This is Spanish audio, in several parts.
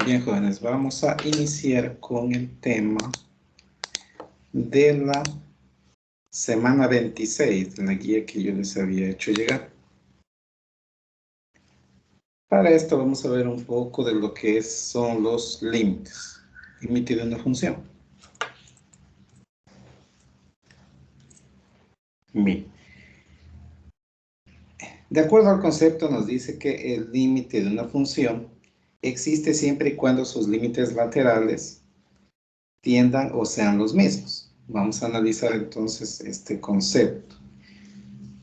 Bien, jóvenes, vamos a iniciar con el tema de la semana 26, de la guía que yo les había hecho llegar. Para esto vamos a ver un poco de lo que son los límites. Límite de una función. Bien. De acuerdo al concepto nos dice que el límite de una función existe siempre y cuando sus límites laterales tiendan o sean los mismos. Vamos a analizar entonces este concepto.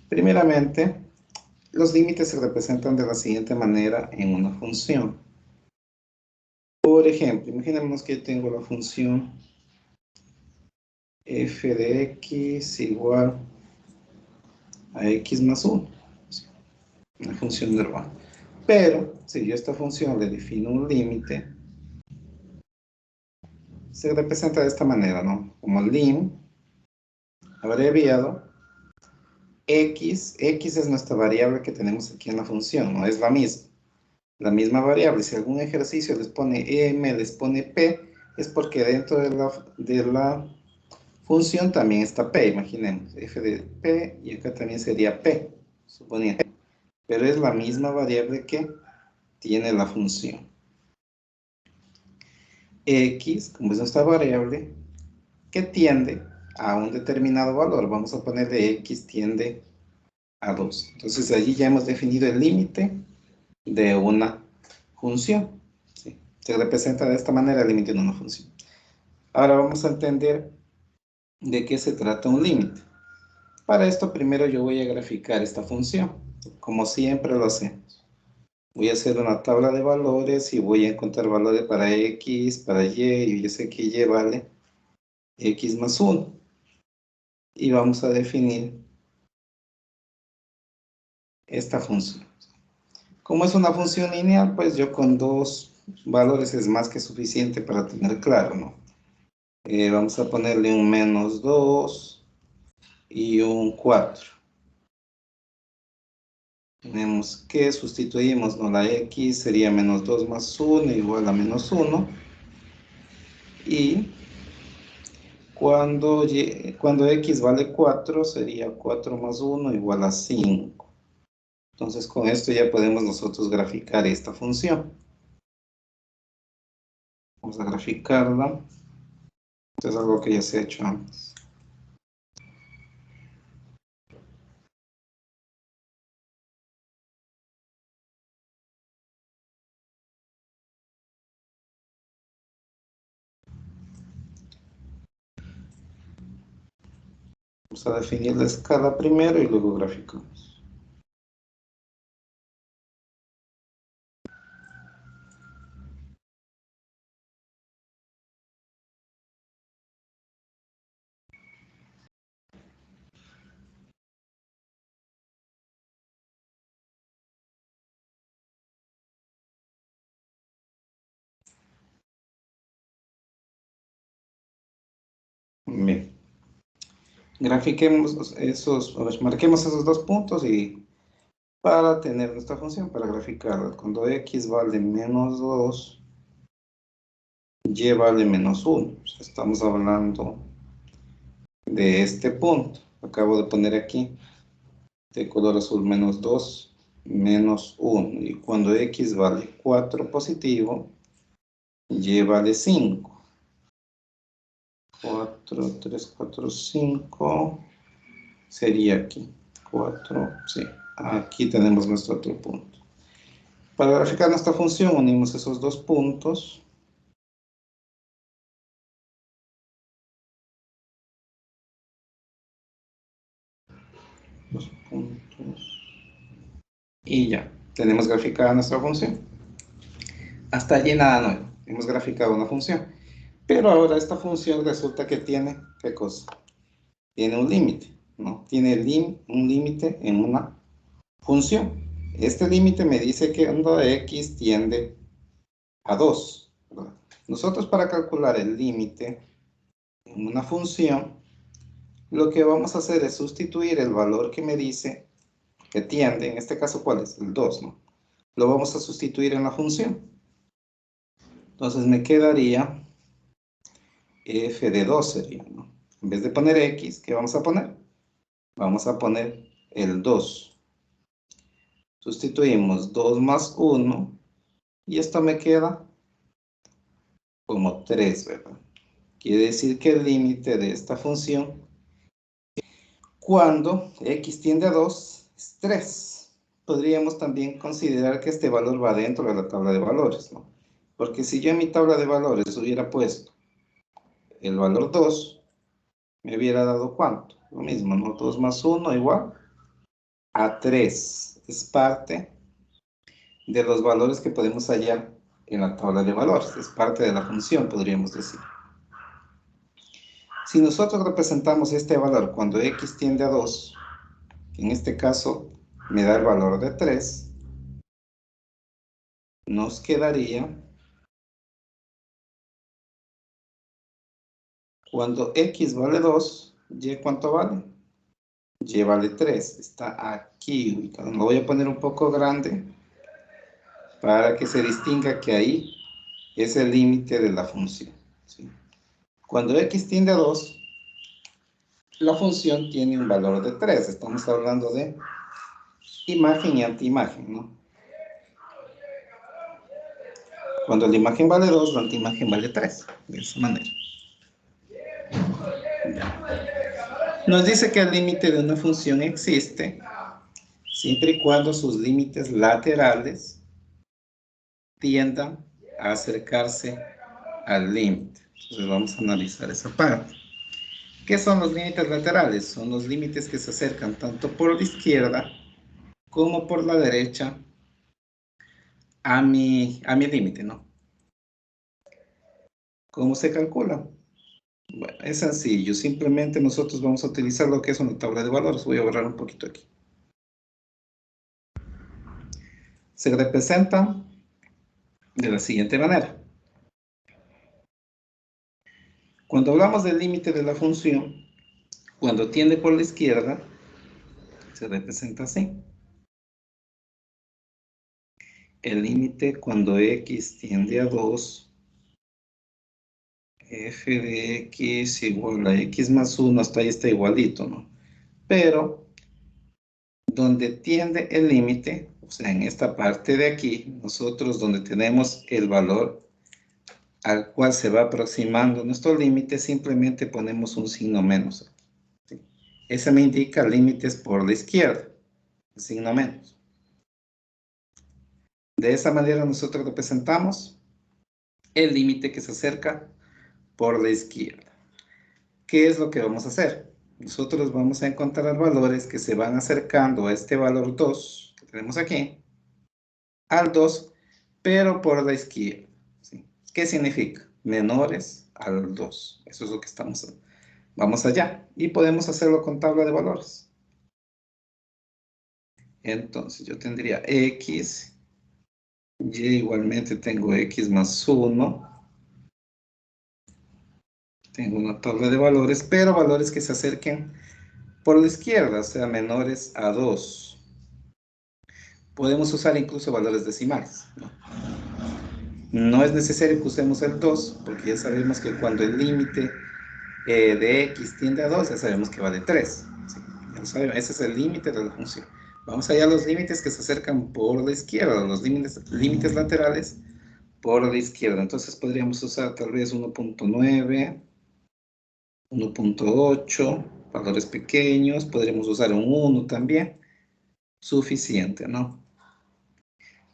Primeramente, los límites se representan de la siguiente manera en una función. Por ejemplo, imaginemos que yo tengo la función f de x igual a x más 1. Una función normal. Pero, si yo a esta función le defino un límite, se representa de esta manera, ¿no? Como lim, abreviado, x es nuestra variable que tenemos aquí en la función, no es la misma variable. Si algún ejercicio les pone m, les pone p, es porque dentro de la función también está p, imaginemos, f de p, y acá también sería p, suponiendo. Pero es la misma variable que tiene la función. X, como es nuestra variable, que tiende a un determinado valor. Vamos a ponerle x tiende a 2. Entonces allí ya hemos definido el límite de una función. ¿Sí? Se representa de esta manera el límite de una función. Ahora vamos a entender de qué se trata un límite. Para esto primero yo voy a graficar esta función, como siempre lo hacemos. Voy a hacer una tabla de valores y voy a encontrar valores para x, para y yo sé que y vale x más 1. Y vamos a definir esta función. Como es una función lineal, pues yo con dos valores es más que suficiente para tener claro, ¿no? Vamos a ponerle un menos 2 y un 4. Tenemos que sustituimos, ¿no? La x sería menos 2 más 1 igual a menos 1. Y cuando x vale 4, sería 4 más 1 igual a 5. Entonces con esto ya podemos nosotros graficar esta función. Vamos a graficarla. Esto es algo que ya se ha hecho antes. Vamos a definir la escala primero y luego graficamos. Bien. Grafiquemos esos, marquemos esos dos puntos y para tener nuestra función, para graficarla, cuando x vale menos 2, y vale menos 1. O sea, estamos hablando de este punto. Acabo de poner aquí, de color azul, menos 2, menos 1. Y cuando x vale 4 positivo, y vale 5. 4, 3, 4, 5, sería aquí. 4, sí. Aquí tenemos nuestro otro punto. Para graficar nuestra función, unimos esos dos puntos. Dos puntos. Y ya, tenemos graficada nuestra función. Hasta allí nada nuevo. Hemos graficado una función. Pero ahora esta función resulta que tiene, ¿qué cosa? Tiene un límite, ¿no? Tiene un límite en una función. Este límite me dice que cuando x tiende a 2, ¿verdad? Nosotros para calcular el límite en una función, lo que vamos a hacer es sustituir el valor que me dice que tiende, en este caso, ¿cuál es? El 2, ¿no? Lo vamos a sustituir en la función. Entonces me quedaría f de 2 sería, ¿no? En vez de poner x, ¿qué vamos a poner? Vamos a poner el 2. Sustituimos 2 más 1 y esto me queda como 3, ¿verdad? Quiere decir que el límite de esta función, cuando x tiende a 2, es 3. Podríamos también considerar que este valor va dentro de la tabla de valores, ¿no? Porque si yo en mi tabla de valores hubiera puesto el valor 2, me hubiera dado ¿cuánto? Lo mismo, ¿no? 2 más 1 igual a 3. Es parte de los valores que podemos hallar en la tabla de valores. Es parte de la función, podríamos decir. Si nosotros representamos este valor cuando x tiende a 2, que en este caso me da el valor de 3, nos quedaría cuando x vale 2, y ¿cuánto vale? Y vale 3. Está aquí ubicado. Lo voy a poner un poco grande para que se distinga que ahí es el límite de la función, ¿sí? Cuando x tiende a 2, la función tiene un valor de 3. Estamos hablando de imagen y antiimagen, ¿no? Cuando la imagen vale 2, la antiimagen vale 3. De esa manera. Nos dice que el límite de una función existe siempre y cuando sus límites laterales tiendan a acercarse al límite. Entonces vamos a analizar esa parte. ¿Qué son los límites laterales? Son los límites que se acercan tanto por la izquierda como por la derecha a mi límite, ¿no? ¿Cómo se calcula? Bueno, es sencillo. Simplemente nosotros vamos a utilizar lo que es una tabla de valores. Voy a borrar un poquito aquí. Se representa de la siguiente manera. Cuando hablamos del límite de la función, cuando tiende por la izquierda, se representa así. El límite cuando x tiende a 2, f de x igual a x más 1, hasta ahí está igualito, ¿no? Pero, donde tiende el límite, o sea, en esta parte de aquí, nosotros donde tenemos el valor al cual se va aproximando nuestro límite, simplemente ponemos un signo menos. ¿Sí? Ese me indica límites por la izquierda, el signo menos. De esa manera nosotros representamos el límite que se acerca por la izquierda. ¿Qué es lo que vamos a hacer? Nosotros vamos a encontrar valores que se van acercando a este valor 2, que tenemos aquí, al 2, pero por la izquierda. ¿Sí? ¿Qué significa? Menores al 2. Eso es lo que vamos allá. Y podemos hacerlo con tabla de valores. Entonces, yo tendría x, y igualmente tengo x más 1. Tengo una tabla de valores, pero valores que se acerquen por la izquierda, o sea, menores a 2. Podemos usar incluso valores decimales, ¿no? No es necesario que usemos el 2, porque ya sabemos que cuando el límite de x tiende a 2, ya sabemos que vale 3. ¿Sí? Ya lo sabemos, ese es el límite de la función. Vamos allá a los límites que se acercan por la izquierda, los límites laterales por la izquierda. Entonces podríamos usar tal vez 1.9, 1.8, valores pequeños, podríamos usar un 1 también, suficiente, ¿no?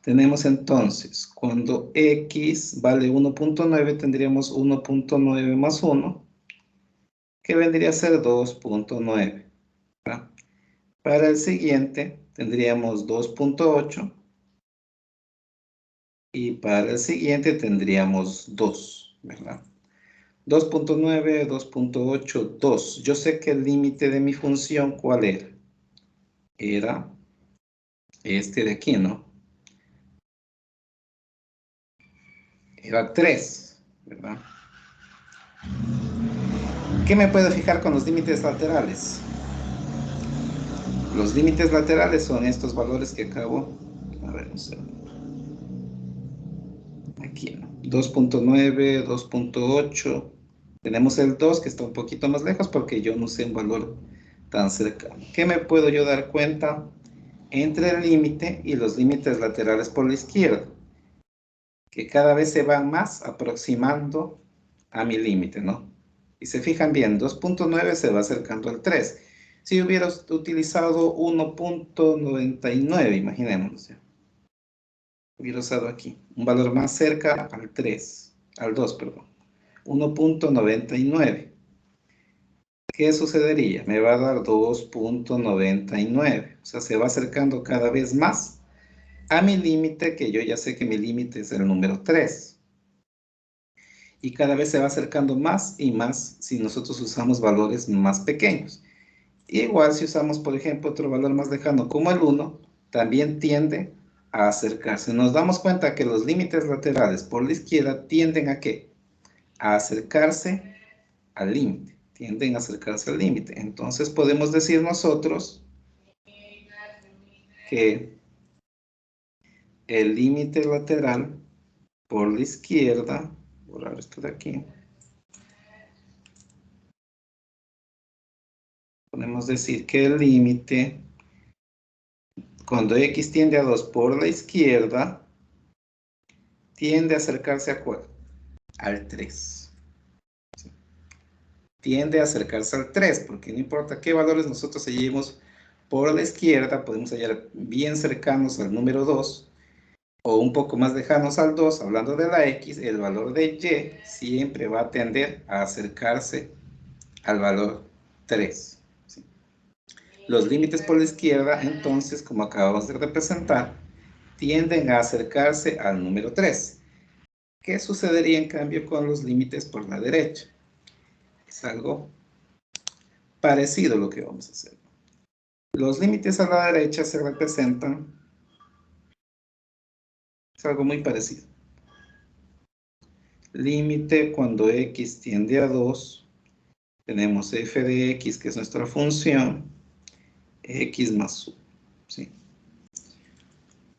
Tenemos entonces, cuando x vale 1.9, tendríamos 1.9 más 1, que vendría a ser 2.9. Para el siguiente, tendríamos 2.8, y para el siguiente tendríamos 2, ¿verdad? 2.9, 2.8, 2. Yo sé que el límite de mi función, ¿cuál era? Era este de aquí, ¿no? Era 3, ¿verdad? ¿Qué me puedo fijar con los límites laterales? Los límites laterales son estos valores que acabo, a ver, un segundo. Aquí, ¿no? 2.9, 2.8. Tenemos el 2 que está un poquito más lejos porque yo no usé un valor tan cercano. ¿Qué me puedo yo dar cuenta? Entre el límite y los límites laterales por la izquierda, que cada vez se van más aproximando a mi límite, ¿no? Y se fijan bien, 2.9 se va acercando al 3. Si hubiera utilizado 1.99, imaginémonos ya. Hubiera usado aquí un valor más cerca al 3, al 2, perdón. 1.99. ¿Qué sucedería? Me va a dar 2.99. O sea, se va acercando cada vez más a mi límite, que yo ya sé que mi límite es el número 3. Y cada vez se va acercando más y más si nosotros usamos valores más pequeños. Igual si usamos, por ejemplo, otro valor más lejano como el 1, también tiende a acercarse. Nos damos cuenta que los límites laterales por la izquierda tienden ¿a qué? A acercarse al límite. Tienden a acercarse al límite. Entonces podemos decir nosotros que el límite lateral por la izquierda, borrar esto de aquí, podemos decir que el límite, cuando x tiende a 2 por la izquierda, tiende a acercarse ¿a cuál? Al 3. ¿Sí? Tiende a acercarse al 3, porque no importa qué valores nosotros hallemos por la izquierda, podemos hallar bien cercanos al número 2, o un poco más lejanos al 2, hablando de la x, el valor de y siempre va a tender a acercarse al valor 3. ¿Sí? Los límites por la izquierda, entonces, como acabamos de representar, tienden a acercarse al número 3. ¿Qué sucedería en cambio con los límites por la derecha? Es algo parecido a lo que vamos a hacer. Los límites a la derecha se representan, es algo muy parecido. Límite cuando x tiende a 2, tenemos f de x, que es nuestra función, x más 1. ¿Sí?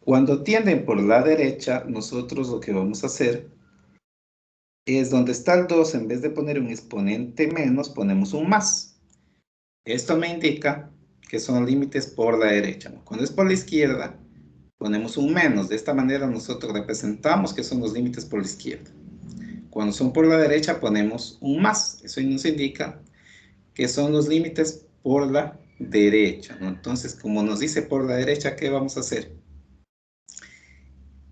Cuando tienden por la derecha, nosotros lo que vamos a hacer es donde está el 2, en vez de poner un exponente menos, ponemos un más. Esto me indica que son límites por la derecha, ¿no? Cuando es por la izquierda, ponemos un menos. De esta manera nosotros representamos que son los límites por la izquierda. Cuando son por la derecha, ponemos un más. Eso nos indica que son los límites por la derecha, ¿no? Entonces, como nos dice por la derecha, ¿qué vamos a hacer?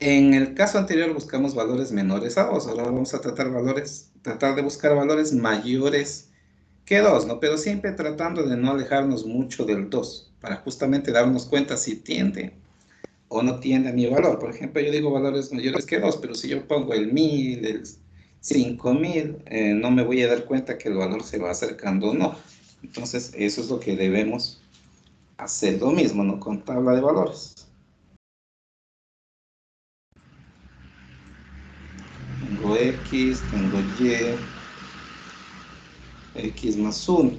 En el caso anterior buscamos valores menores a 2. Ahora vamos a tratar de buscar valores mayores que 2, ¿no? Pero siempre tratando de no alejarnos mucho del 2, para justamente darnos cuenta si tiende o no tiende a mi valor. Por ejemplo, yo digo valores mayores que 2, pero si yo pongo el 1000, el 5000, no me voy a dar cuenta que el valor se va acercando o no. Entonces, eso es lo que debemos hacer lo mismo, ¿no? Con tabla de valores. Tengo x, tengo y, x más 1.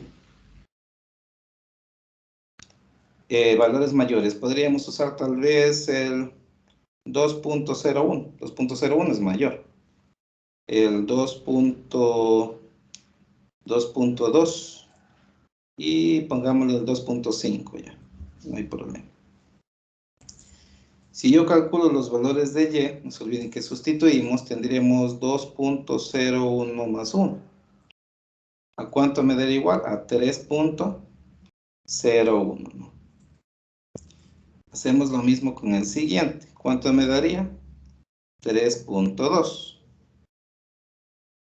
Valores mayores, podríamos usar tal vez el 2.01. 2.01 es mayor. El 2.2 y pongámosle el 2.5 ya, no hay problema. Si yo calculo los valores de y, no se olviden que sustituimos, tendríamos 2.01 más 1. ¿A cuánto me daría igual? A 3.01, ¿no? Hacemos lo mismo con el siguiente. ¿Cuánto me daría? 3.2.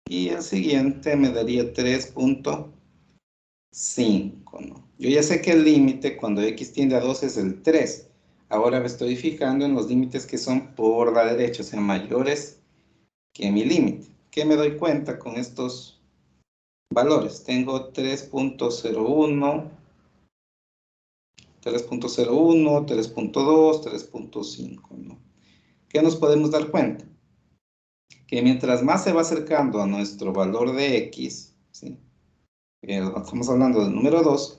Y el siguiente me daría 3.5, ¿no? Yo ya sé que el límite cuando x tiende a 2 es el 3. Ahora me estoy fijando en los límites que son por la derecha, o sea, mayores que mi límite. ¿Qué me doy cuenta con estos valores? Tengo 3.01, 3.01, 3.2, 3.5, ¿no? ¿Qué nos podemos dar cuenta? Que mientras más se va acercando a nuestro valor de x, ¿sí? Estamos hablando del número 2,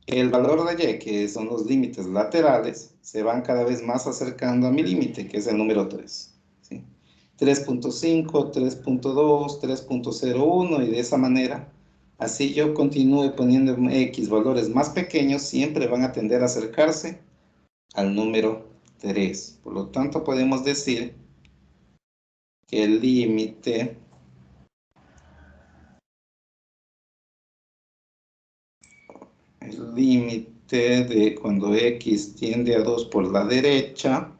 el valor de y, que son los límites laterales, se van cada vez más acercando a mi límite, que es el número 3. ¿Sí? 3.5, 3.2, 3.01 y de esa manera, así yo continúe poniendo en X valores más pequeños, siempre van a tender a acercarse al número 3. Por lo tanto, podemos decir que el límite de cuando X tiende a 2 por la derecha,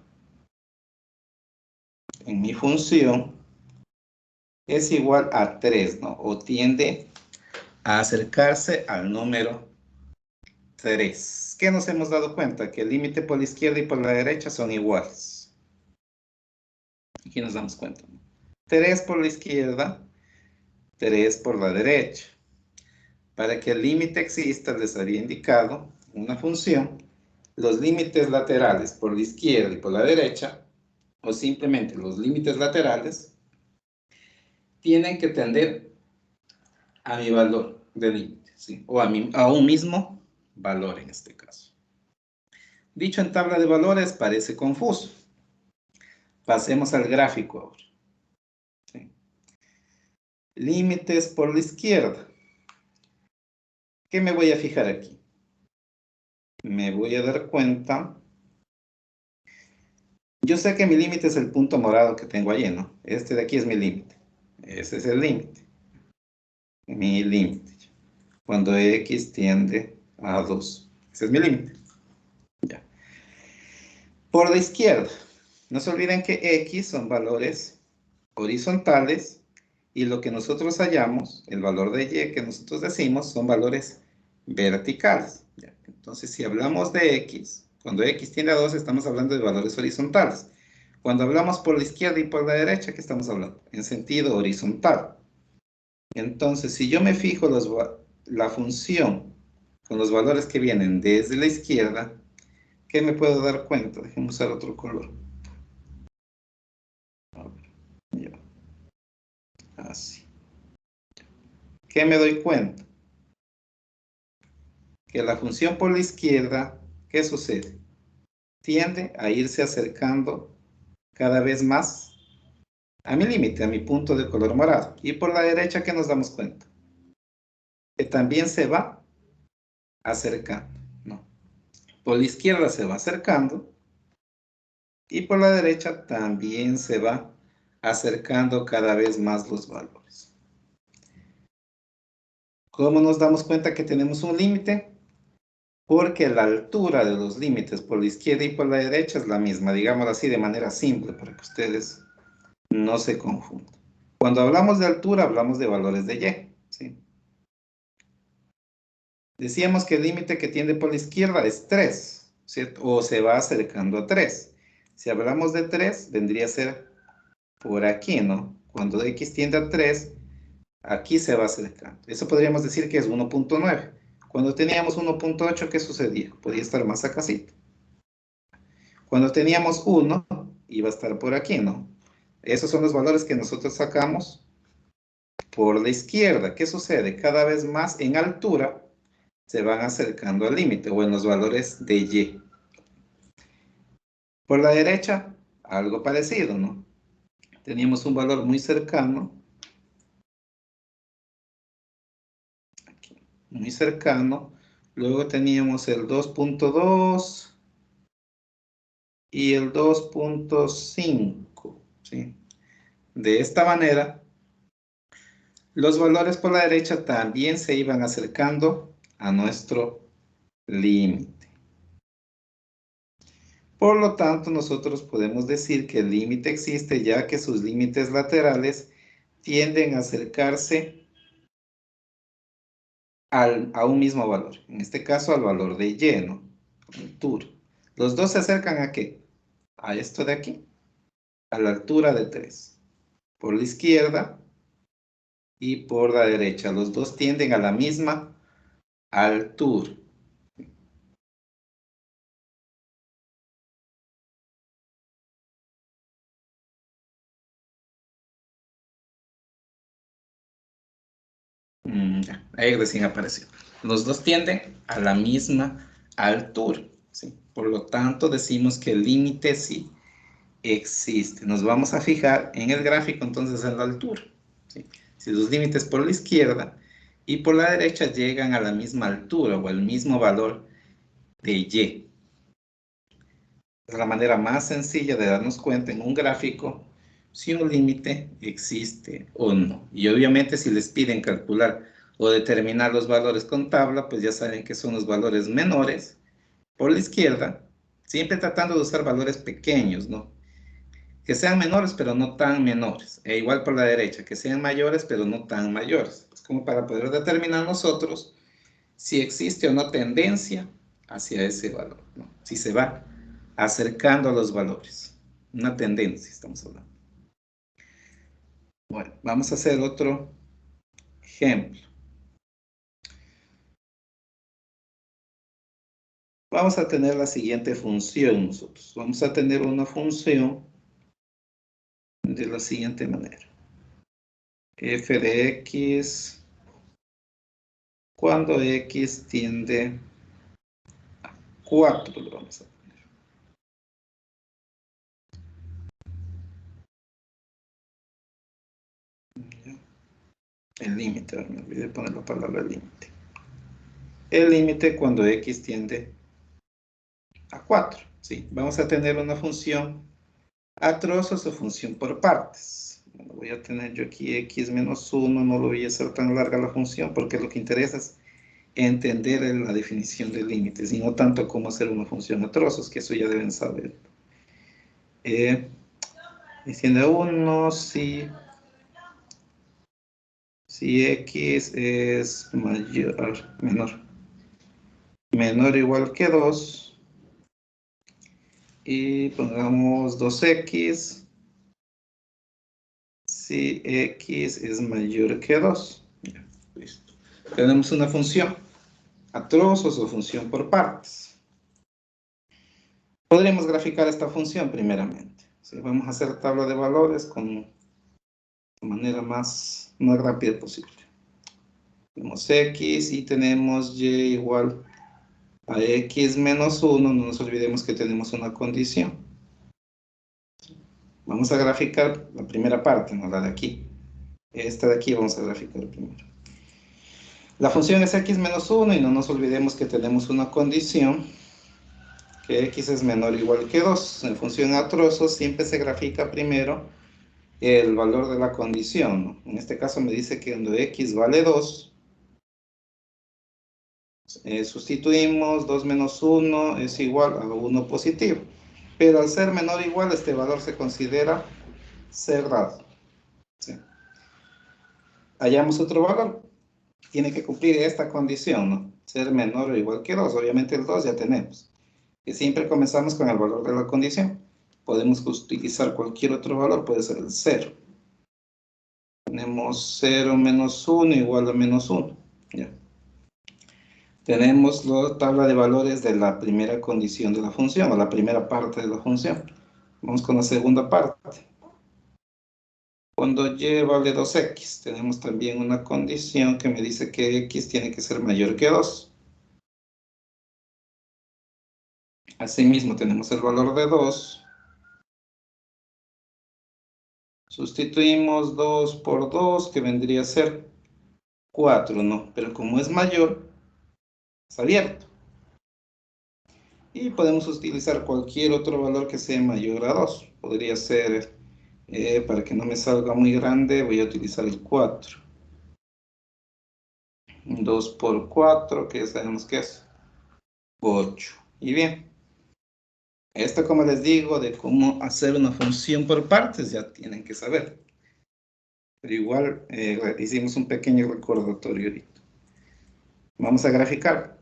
en mi función, es igual a 3, ¿no? O tiende a acercarse al número 3. ¿Qué nos hemos dado cuenta? Que el límite por la izquierda y por la derecha son iguales. Aquí nos damos cuenta, ¿no? 3 por la izquierda, 3 por la derecha. Para que el límite exista, les había indicado una función, los límites laterales por la izquierda y por la derecha, o simplemente los límites laterales, tienen que tender a mi valor de límite, ¿sí? O a un mismo valor en este caso. Dicho en tabla de valores parece confuso. Pasemos al gráfico ahora. ¿Sí? Límites por la izquierda. ¿Qué me voy a fijar aquí? Me voy a dar cuenta. Yo sé que mi límite es el punto morado que tengo allí, ¿no? Este de aquí es mi límite. Ese es el límite. Mi límite. Cuando X tiende a 2. Ese es mi límite. Ya. Por la izquierda. No se olviden que X son valores horizontales y lo que nosotros hallamos, el valor de Y que nosotros decimos, son valores verticales. Ya. Entonces, si hablamos de X, cuando X tiende a 2, estamos hablando de valores horizontales. Cuando hablamos por la izquierda y por la derecha, ¿qué estamos hablando? En sentido horizontal. Entonces, si yo me fijo la función con los valores que vienen desde la izquierda, ¿qué me puedo dar cuenta? Déjenme usar otro color. A ver, ya. Así. ¿Qué me doy cuenta? Que la función por la izquierda, ¿qué sucede? Tiende a irse acercando cada vez más a mi límite, a mi punto de color morado. Y por la derecha, ¿qué nos damos cuenta? Que también se va acercando, ¿no? Por la izquierda se va acercando y por la derecha también se va acercando cada vez más los valores. ¿Cómo nos damos cuenta que tenemos un límite? Porque la altura de los límites por la izquierda y por la derecha es la misma, digamos así de manera simple, para que ustedes no se confundan. Cuando hablamos de altura, hablamos de valores de Y, ¿sí? Decíamos que el límite que tiende por la izquierda es 3, ¿cierto? O se va acercando a 3. Si hablamos de 3, vendría a ser por aquí, ¿no? Cuando X tiende a 3, aquí se va acercando. Eso podríamos decir que es 1.9. Cuando teníamos 1.8, ¿qué sucedía? Podía estar más acasito. Cuando teníamos 1, iba a estar por aquí, ¿no? Esos son los valores que nosotros sacamos por la izquierda. ¿Qué sucede? Cada vez más en altura se van acercando al límite o en los valores de Y. Por la derecha, algo parecido, ¿no? Teníamos un valor muy cercano. Aquí, muy cercano. Luego teníamos el 2.2 y el 2.5, ¿sí? De esta manera, los valores por la derecha también se iban acercando a nuestro límite. Por lo tanto, nosotros podemos decir que el límite existe ya que sus límites laterales tienden a acercarse a un mismo valor. En este caso, al valor de Y, ¿no? Altura. Los dos se acercan ¿a qué? A esto de aquí, a la altura de 3. Por la izquierda y por la derecha. Los dos tienden a la misma altura. Ahí recién apareció. Los dos tienden a la misma altura, ¿sí? Por lo tanto, decimos que el límite sí existe. Nos vamos a fijar en el gráfico, entonces, en la altura, ¿sí? Si los límites por la izquierda y por la derecha llegan a la misma altura o al mismo valor de y. Es la manera más sencilla de darnos cuenta en un gráfico si un límite existe o no. Y obviamente si les piden calcular o determinar los valores con tabla, pues ya saben que son los valores menores por la izquierda, siempre tratando de usar valores pequeños, ¿no? Que sean menores, pero no tan menores. E igual por la derecha, que sean mayores, pero no tan mayores. Es como para poder determinar nosotros si existe o no tendencia hacia ese valor, ¿no? Si se va acercando a los valores. Una tendencia, estamos hablando. Bueno, vamos a hacer otro ejemplo. Vamos a tener la siguiente función nosotros. Vamos a tener una función de la siguiente manera. F de X cuando X tiende a 4, lo vamos a poner. El límite, me olvidé de poner la palabra límite. El límite cuando X tiende a 4, ¿sí? Vamos a tener una función a trozos o función por partes. Bueno, voy a tener yo aquí X menos 1, no lo voy a hacer tan larga la función porque lo que interesa es entender la definición de límites y no tanto cómo hacer una función a trozos, que eso ya deben saber. Diciendo 1, si X es menor o igual que 2, y pongamos 2X si X es mayor que 2. Ya, listo. Tenemos una función a trozos o función por partes. Podríamos graficar esta función primeramente. ¿Sí? Vamos a hacer tabla de valores con la manera más rápida posible. Tenemos X y tenemos Y igual a X menos 1. No nos olvidemos que tenemos una condición. Vamos a graficar la primera parte, no la de aquí. Esta de aquí vamos a graficar primero. La función es X menos 1 y no nos olvidemos que tenemos una condición que X es menor o igual que 2. En función a trozos siempre se grafica primero el valor de la condición, ¿no? En este caso me dice que cuando X vale 2, sustituimos 2 menos 1 es igual a 1 positivo. Pero al ser menor o igual, este valor se considera cerrado, ¿sí? Hallamos otro valor. Tiene que cumplir esta condición, ¿no? Ser menor o igual que 2. Obviamente el 2 ya tenemos. Y siempre comenzamos con el valor de la condición. Podemos utilizar cualquier otro valor, puede ser el 0. Tenemos 0 menos 1 igual a menos 1. ¿Ya? Tenemos la tabla de valores de la primera condición de la función, o la primera parte de la función. Vamos con la segunda parte. Cuando y vale 2x, tenemos también una condición que me dice que x tiene que ser mayor que 2. Asimismo, tenemos el valor de 2. Sustituimos 2 por 2, que vendría a ser 4, ¿no? Pero como es mayor, es abierto. Y podemos utilizar cualquier otro valor que sea mayor a 2. Podría ser, para que no me salga muy grande, voy a utilizar el 4. 2 por 4, que ya sabemos que es 8. Y bien, esto, como les digo, de cómo hacer una función por partes, ya tienen que saber. Pero igual, hicimos un pequeño recordatorio ahorita. Vamos a graficar.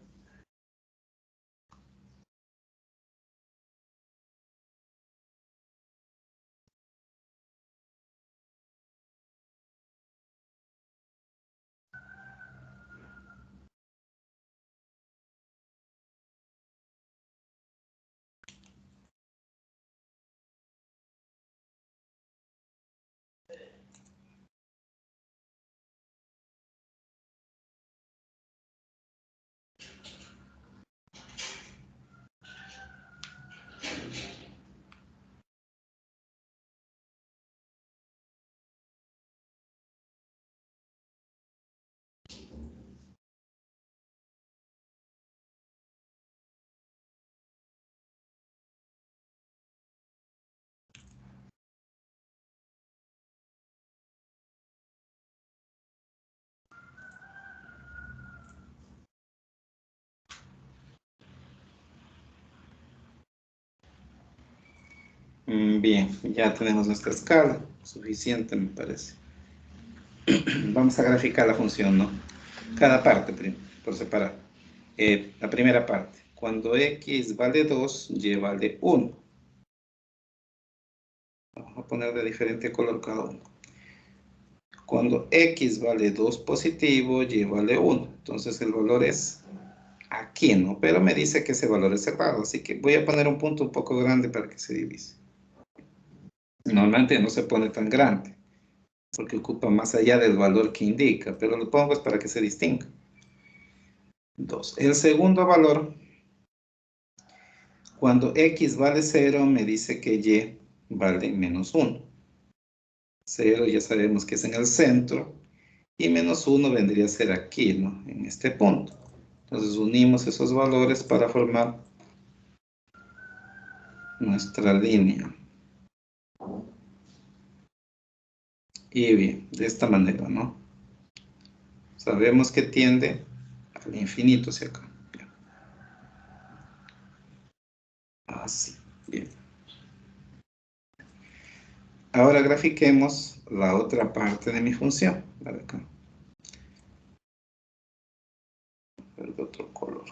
Bien, ya tenemos nuestra escala. Suficiente, me parece. Vamos a graficar la función, ¿no? Cada parte, por separado. La primera parte. Cuando x vale 2, y vale 1. Vamos a poner de diferente color cada uno. Cuando x vale 2 positivo, y vale 1. Entonces el valor es aquí, ¿no? Pero me dice que ese valor es cerrado, así que voy a poner un punto un poco grande para que se divise. Normalmente no se pone tan grande, porque ocupa más allá del valor que indica, pero lo pongo es para que se distinga. 2. El segundo valor, cuando x vale 0, me dice que y vale menos 1. 0 ya sabemos que es en el centro, y menos 1 vendría a ser aquí, ¿no? En este punto. Entonces unimos esos valores para formar nuestra línea. Y bien, de esta manera, ¿no? Sabemos que tiende al infinito hacia acá. Así, bien. Ahora grafiquemos la otra parte de mi función. La de acá. De otro color.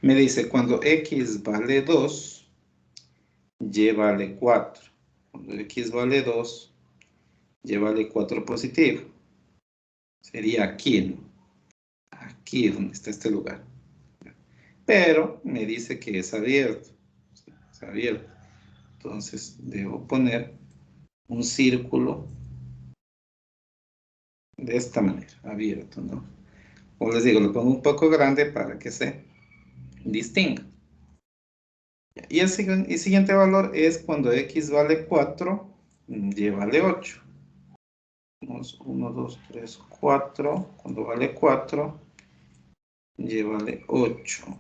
Me dice, cuando x vale 2, y vale 4. Cuando x vale 2, y vale 4 positivo. Sería aquí, ¿no? Aquí donde está este lugar. Pero me dice que es abierto. Es abierto. Entonces debo poner un círculo de esta manera, abierto, ¿no? Como les digo, lo pongo un poco grande para que se distinga. Y el siguiente valor es cuando x vale 4, y vale 8. 1, 2, 3, 4. Cuando vale 4, y vale 8.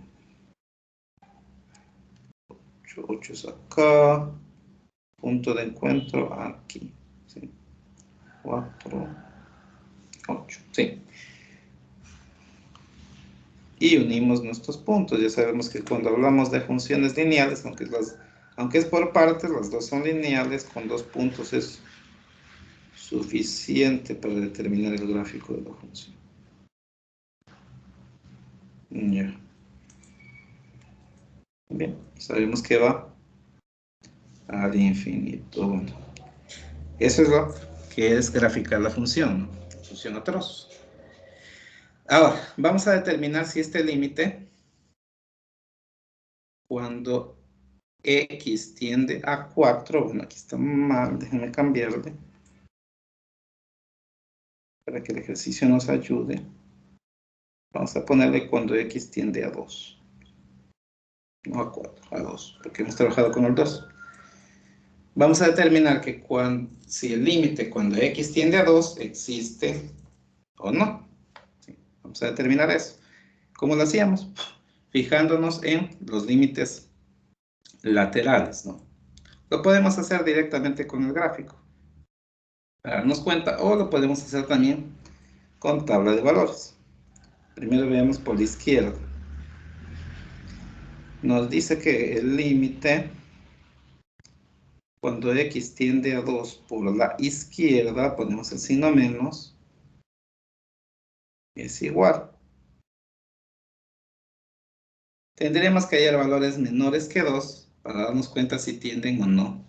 8 es acá. Punto de encuentro aquí. ¿Sí? 4, 8. Sí. Y unimos nuestros puntos. Ya sabemos que cuando hablamos de funciones lineales, aunque es por partes, las dos son lineales, con 2 puntos es suficiente para determinar el gráfico de la función. Ya. Bien, sabemos que va al infinito. Bueno, eso es lo que es graficar la función, ¿no? La función a trozos. Ahora, vamos a determinar si este límite, cuando x tiende a 4, bueno, aquí está mal, déjenme cambiarle, para que el ejercicio nos ayude. Vamos a ponerle cuando x tiende a 2. No a 4, a 2, porque hemos trabajado con el 2. Vamos a determinar que si el límite cuando x tiende a 2 existe o no. ¿Sí? Vamos a determinar eso. ¿Cómo lo hacíamos? Fijándonos en los límites laterales, ¿no? Lo podemos hacer directamente con el gráfico, para darnos cuenta, o lo podemos hacer también con tabla de valores. Primero veamos por la izquierda. Nos dice que el límite, cuando x tiende a 2 por la izquierda, ponemos el signo menos, es igual. Tendremos que hallar valores menores que 2 para darnos cuenta si tienden o no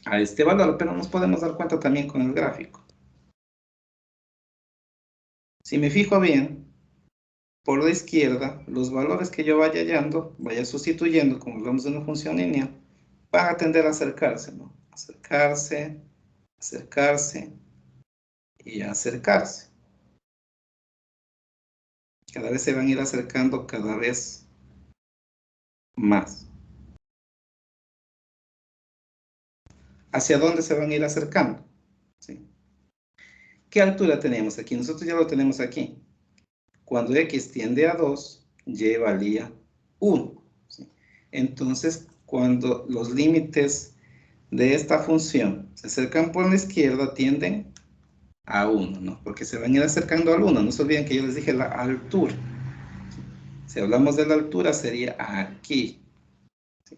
a este valor, pero nos podemos dar cuenta también con el gráfico. Si me fijo bien, por la izquierda, los valores que yo vaya hallando, vaya sustituyendo, como hablamos de una función lineal, van a tender a acercarse, ¿no? Acercarse, acercarse y acercarse. Cada vez se van a ir acercando cada vez más. ¿Hacia dónde se van a ir acercando? ¿Sí? ¿Qué altura tenemos aquí? Nosotros ya lo tenemos aquí. Cuando x tiende a 2, y valía 1. ¿Sí? Entonces, cuando los límites de esta función se acercan por la izquierda, tienden a 1, ¿no? Porque se van a ir acercando al 1. No se olviden que yo les dije la altura. Si hablamos de la altura, sería aquí, ¿sí?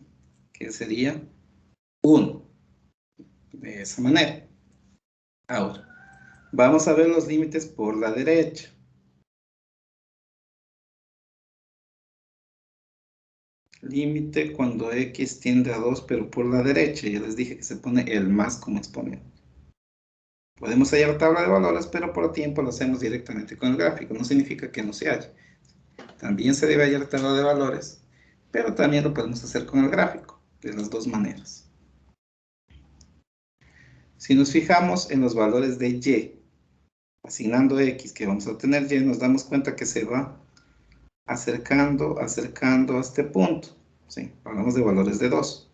Que sería 1, de esa manera. Ahora, vamos a ver los límites por la derecha. Límite cuando x tiende a 2, pero por la derecha. Ya les dije que se pone el más como exponente. Podemos hallar tabla de valores, pero por tiempo lo hacemos directamente con el gráfico. No significa que no se halle. También se debe hallar tabla de valores, pero también lo podemos hacer con el gráfico, de las dos maneras. Si nos fijamos en los valores de y, asignando x que vamos a obtener y, nos damos cuenta que se va acercando a este punto. ¿Sí? Hablamos de valores de 2.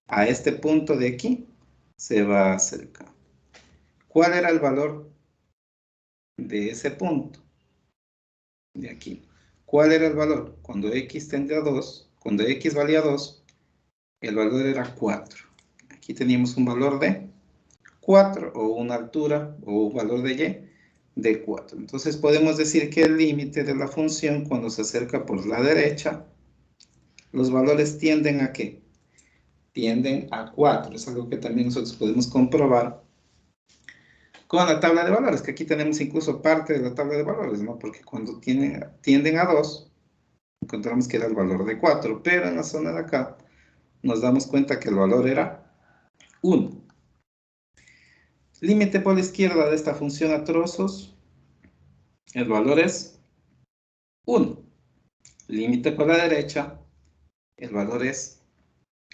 A este punto de aquí se va acercando. ¿Cuál era el valor de ese punto? De aquí. ¿Cuál era el valor? Cuando x tendía a 2, cuando x valía 2, el valor era 4. Aquí teníamos un valor de 4, o una altura, o un valor de y de 4. Entonces podemos decir que el límite de la función cuando se acerca por la derecha, los valores tienden a ¿qué? Tienden a 4. Es algo que también nosotros podemos comprobar con la tabla de valores, que aquí tenemos incluso parte de la tabla de valores, ¿no? Porque cuando tienden a 2, encontramos que era el valor de 4, pero en la zona de acá nos damos cuenta que el valor era 1. Límite por la izquierda de esta función a trozos, el valor es 1. Límite por la derecha, el valor es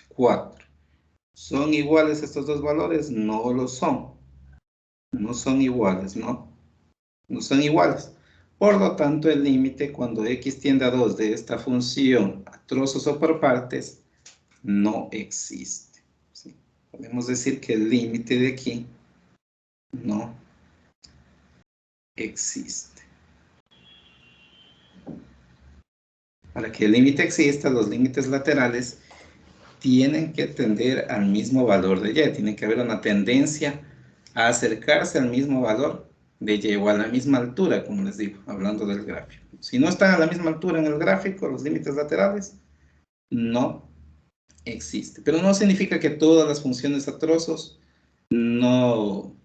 4. ¿Son iguales estos dos valores? No lo son. No son iguales, ¿no? No son iguales. Por lo tanto, el límite cuando x tiende a 2 de esta función a trozos o por partes no existe. ¿Sí? Podemos decir que el límite de aquí no existe. Para que el límite exista, los límites laterales tienen que tender al mismo valor de y. Tiene que haber una tendencia a acercarse al mismo valor de y o a la misma altura, como les digo, hablando del gráfico. Si no están a la misma altura en el gráfico, los límites laterales no existen. Pero no significa que todas las funciones a trozos no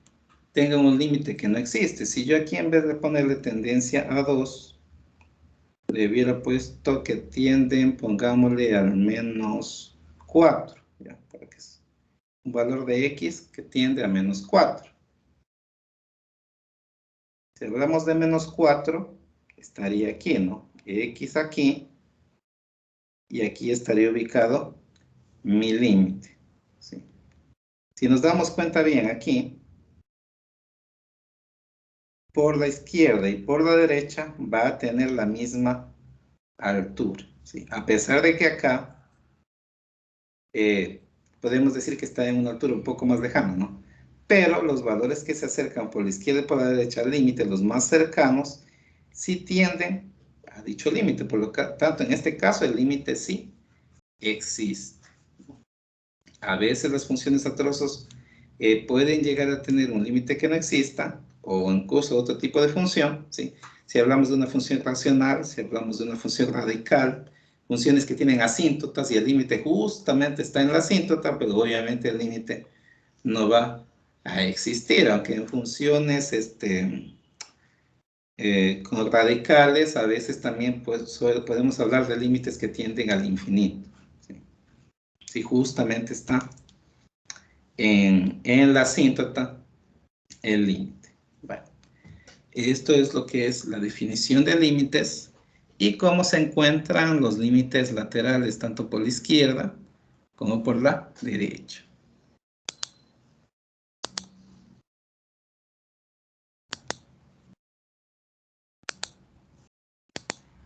tengan un límite que no existe. Si yo aquí en vez de ponerle tendencia a 2, le hubiera puesto que tienden, pongámosle al menos 4, ¿ya? Para que es un valor de x que tiende a menos 4. Si hablamos de menos 4, estaría aquí, ¿no? X aquí, y aquí estaría ubicado mi límite. ¿Sí? Si nos damos cuenta bien aquí, por la izquierda y por la derecha va a tener la misma altura. ¿Sí? A pesar de que acá podemos decir que está en una altura un poco más lejana, ¿no? Pero los valores que se acercan por la izquierda y por la derecha al límite, los más cercanos, sí tienden a dicho límite. Por lo tanto, en este caso, el límite sí existe. A veces las funciones a trozos pueden llegar a tener un límite que no exista, o incluso otro tipo de función, ¿sí? Si hablamos de una función racional, si hablamos de una función radical, funciones que tienen asíntotas y el límite justamente está en la asíntota, pero obviamente el límite no va a existir, aunque en funciones con radicales a veces también pues, podemos hablar de límites que tienden al infinito. ¿Sí? Si justamente está en la asíntota el límite. Bueno, esto es lo que es la definición de límites y cómo se encuentran los límites laterales tanto por la izquierda como por la derecha.